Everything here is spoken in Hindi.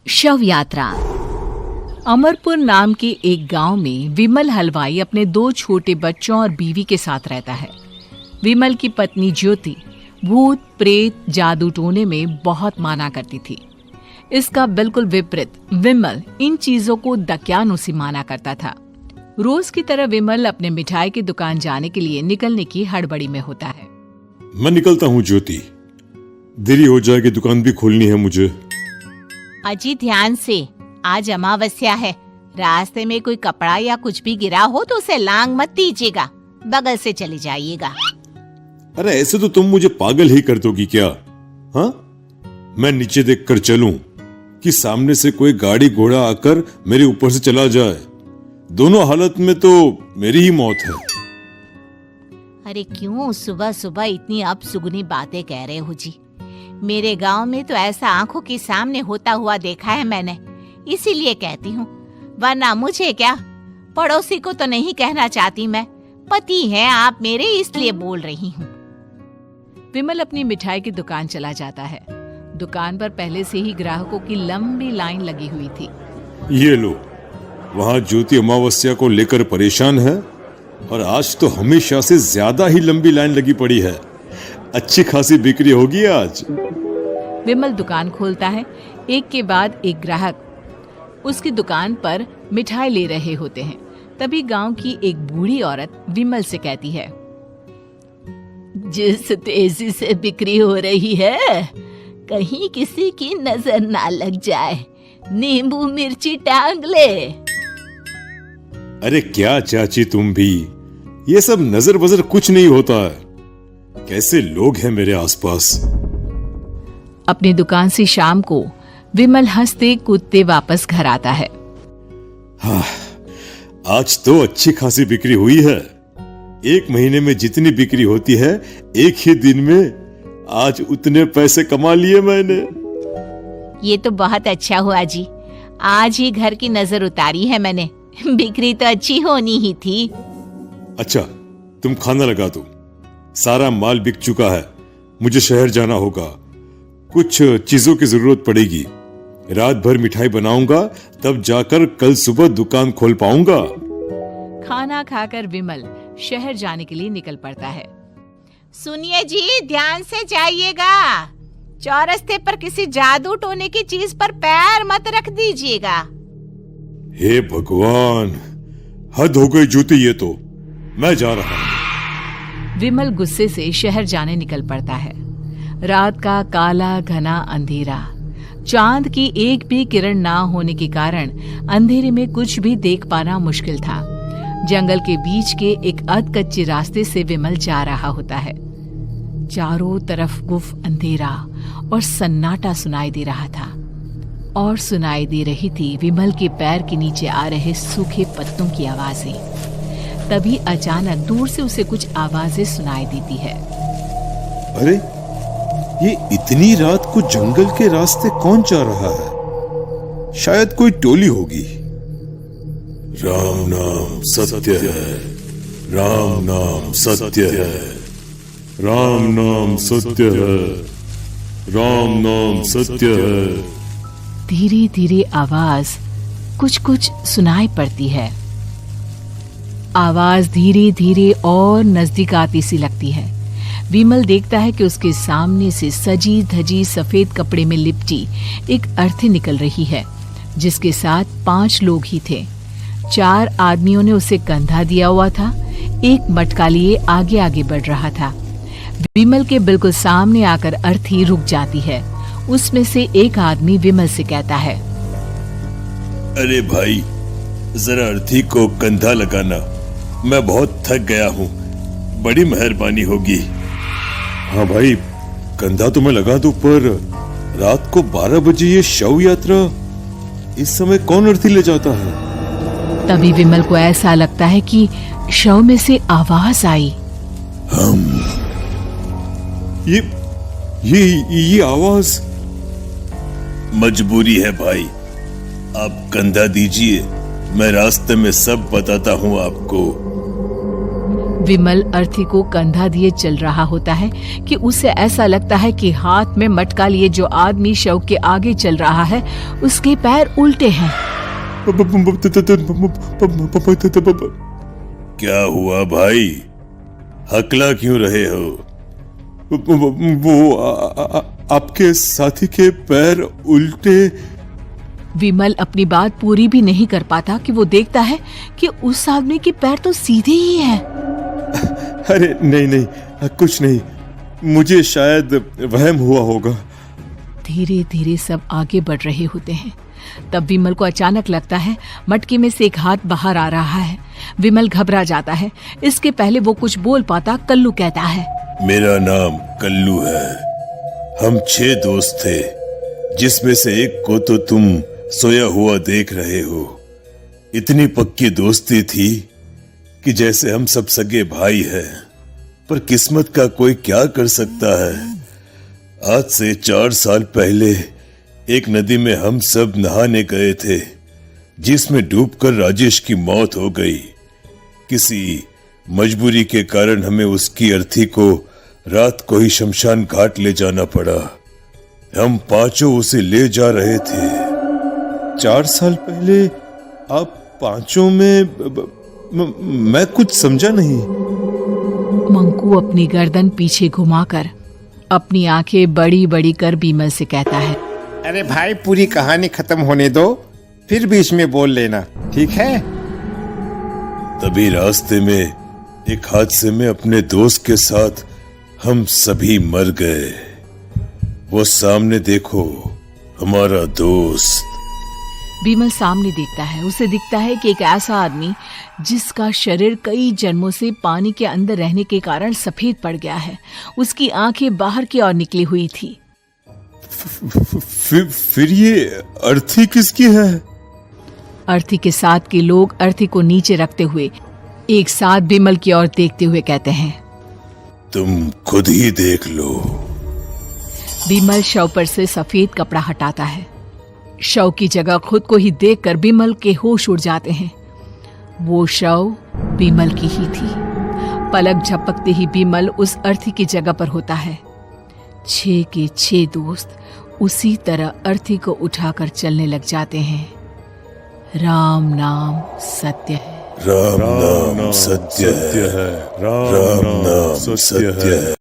शव यात्रा। अमरपुर नाम के एक गांव में विमल हलवाई अपने 2 छोटे बच्चों और बीवी के साथ रहता है। विमल की पत्नी ज्योति भूत प्रेत जादू टोने में बहुत माना करती थी। इसका बिल्कुल विपरीत विमल इन चीजों को दक्यानुसी माना करता था। रोज की तरह विमल अपने मिठाई की दुकान जाने के लिए निकलने की हड़बड़ी में होता है। मैं निकलता हूँ ज्योति, देरी हो जाएगी, दुकान भी खोलनी है मुझे। अजी ध्यान से, आज अमावस्या है। रास्ते में कोई कपड़ा या कुछ भी गिरा हो तो उसे लांग मत दीजिएगा, बगल से चले जाइएगा। अरे ऐसे तो तुम मुझे पागल ही कर दोगी क्या? हाँ, मैं नीचे देखकर चलूं कि सामने से कोई गाड़ी घोड़ा आकर मेरे ऊपर से चला जाए? दोनों हालत में तो मेरी ही मौत है। अरे क्यों सुबह सुबह इतनी अपसुगनी बातें कह रहे हो जी? मेरे गांव में तो ऐसा आंखों के सामने होता हुआ देखा है मैंने, इसीलिए कहती हूँ, वरना मुझे क्या, पड़ोसी को तो नहीं कहना चाहती मैं। पति हैं आप मेरे, इसलिए बोल रही हूँ। विमल अपनी मिठाई की दुकान चला जाता है। दुकान पर पहले से ही ग्राहकों की लंबी लाइन लगी हुई थी। ये लो, वहाँ ज्योति अमावस्या को लेकर परेशान है और आज तो हमेशा से ज्यादा ही लंबी लाइन लगी पड़ी है। अच्छी खासी बिक्री होगी आज। विमल दुकान खोलता है। एक के बाद एक ग्राहक उसकी दुकान पर मिठाई ले रहे होते हैं। तभी गांव की एक बूढ़ी औरत विमल से कहती है, जिस तेजी से बिक्री हो रही है, कहीं किसी की नजर ना लग जाए, नींबू मिर्ची टांग ले। अरे क्या चाची तुम भी, ये सब नजर बजर कुछ नहीं होता है। कैसे लोग हैं मेरे आसपास। अपनी दुकान से शाम को विमल हंसते कूदते वापस घर आता है। हाँ, आज तो अच्छी खासी बिक्री हुई है। एक महीने में जितनी बिक्री होती है, एक ही दिन में आज उतने पैसे कमा लिए मैंने। ये तो बहुत अच्छा हुआ जी, आज ही घर की नजर उतारी है मैंने। बिक्री तो अच्छी होनी ही थी। अच्छा, तुम खाना लगा दो, सारा माल बिक चुका है। मुझे शहर जाना होगा, कुछ चीजों की जरूरत पड़ेगी। रात भर मिठाई बनाऊंगा, तब जाकर कल सुबह दुकान खोल पाऊंगा। खाना खाकर विमल शहर जाने के लिए निकल पड़ता है। सुनिए जी, ध्यान से जाइएगा। चौरस्ते पर किसी जादू टोने की चीज पर पैर मत रख दीजिएगा। हे भगवान, हद हो गई ज्योति, ये तो मैं जा रहा हूं। विमल गुस्से से शहर जाने निकल पड़ता है। रात का काला घना अंधेरा, चांद की एक भी किरण ना होने के कारण अंधेरे में कुछ भी देख पाना मुश्किल था। जंगल के बीच के एक अधकच्चे रास्ते से विमल जा रहा होता है। चारों तरफ गुफ अंधेरा और सन्नाटा सुनाई दे रहा था, और सुनाई दे रही थी विमल के पैर के नीचे आ रहे सूखे पत्तों की आवाजें। तभी अचानक दूर से उसे कुछ आवाजें सुनाई देती है। अरे, ये इतनी रात को जंगल के रास्ते कौन जा रहा है? शायद कोई टोली होगी। राम नाम सत्य है, राम नाम सत्य है, राम नाम सत्य है, राम नाम सत्य है। धीरे धीरे आवाज कुछ कुछ सुनाई पड़ती है। आवाज धीरे धीरे और नजदीक आती सी लगती है। विमल देखता है कि उसके सामने से सजी धजी सफेद कपड़े में लिपटी एक अर्थी निकल रही है, जिसके साथ 5 लोग ही थे। 4 आदमियों ने उसे कंधा दिया हुआ था। एक मटका लिए आगे आगे बढ़ रहा था। विमल के बिल्कुल सामने आकर अर्थी रुक जाती है। उसमें से एक आदमी विमल से कहता है, अरे भाई, जरा अर्थी को कंधा लगाना, मैं बहुत थक गया हूँ, बड़ी मेहरबानी होगी। हाँ भाई, कंधा तो मैं लगा दूं, पर रात को 12 बजे ये शव यात्रा, इस समय कौन अर्थी ले जाता है? तभी विमल को ऐसा लगता है कि शव में से आवाज आई, ये आवाज। मजबूरी है भाई, आप कंधा दीजिए, मैं रास्ते में सब बताता हूँ आपको। विमल अर्थी को कंधा दिए चल रहा होता है कि उसे ऐसा लगता है कि हाथ में मटका लिए जो आदमी शव के आगे चल रहा है उसके पैर उल्टे हैं। क्या हुआ भाई, हकला क्यों रहे हो? वो आपके साथी के पैर उल्टे। विमल अपनी बात पूरी भी नहीं कर पाता कि वो देखता है कि उस आदमी के पैर तो सीधे ही हैं। अरे नहीं, कुछ नहीं, मुझे शायद वहम हुआ होगा। धीरे धीरे सब आगे बढ़ रहे होते हैं। तब विमल को अचानक लगता है मटके में से एक हाथ बाहर आ रहा है। विमल घबरा जाता है। इसके पहले वो कुछ बोल पाता, कल्लू कहता है, मेरा नाम कल्लू है। हम 6 दोस्त थे, जिसमें से एक को तो तुम सोया हुआ देख रहे हो। इतनी पक्की दोस्ती थी कि जैसे हम सब सगे भाई हैं। पर किस्मत का कोई क्या कर सकता है। आज से 4 साल पहले एक नदी में हम सब नहाने गए थे, जिसमें डूबकर राजेश की मौत हो गई। किसी मजबूरी के कारण हमें उसकी अर्थी को रात को ही शमशान घाट ले जाना पड़ा। हम 5 उसे ले जा रहे थे। 4 साल पहले आप 5 में मैं कुछ समझा नहीं। मंकू अपनी गर्दन पीछे घुमाकर अपनी आंखें बड़ी बड़ी कर विमल से कहता है, अरे भाई, पूरी कहानी खत्म होने दो, फिर बीच में बोल लेना, ठीक है? तभी रास्ते में एक हादसे में अपने दोस्त के साथ हम सभी मर गए। वो सामने देखो, हमारा दोस्त। विमल सामने देखता है। उसे दिखता है कि एक ऐसा आदमी जिसका शरीर कई जन्मों से पानी के अंदर रहने के कारण सफेद पड़ गया है। उसकी आंखें बाहर की ओर निकली हुई थी। फिर ये अर्थी किसकी है? अर्थी के साथ के लोग अर्थी को नीचे रखते हुए एक साथ विमल की ओर देखते हुए कहते हैं, तुम खुद ही देख लो। विमल शव पर से सफेद कपड़ा हटाता है। शव की जगह खुद को ही देखकर विमल के होश उड़ जाते हैं। वो शव विमल की ही थी। पलक झपकते ही विमल उस अर्थी की जगह पर होता है। 6 के 6 दोस्त उसी तरह अर्थी को उठाकर चलने लग जाते हैं। राम नाम सत्य है। राम नाम सत्य है। राम नाम सत्य है।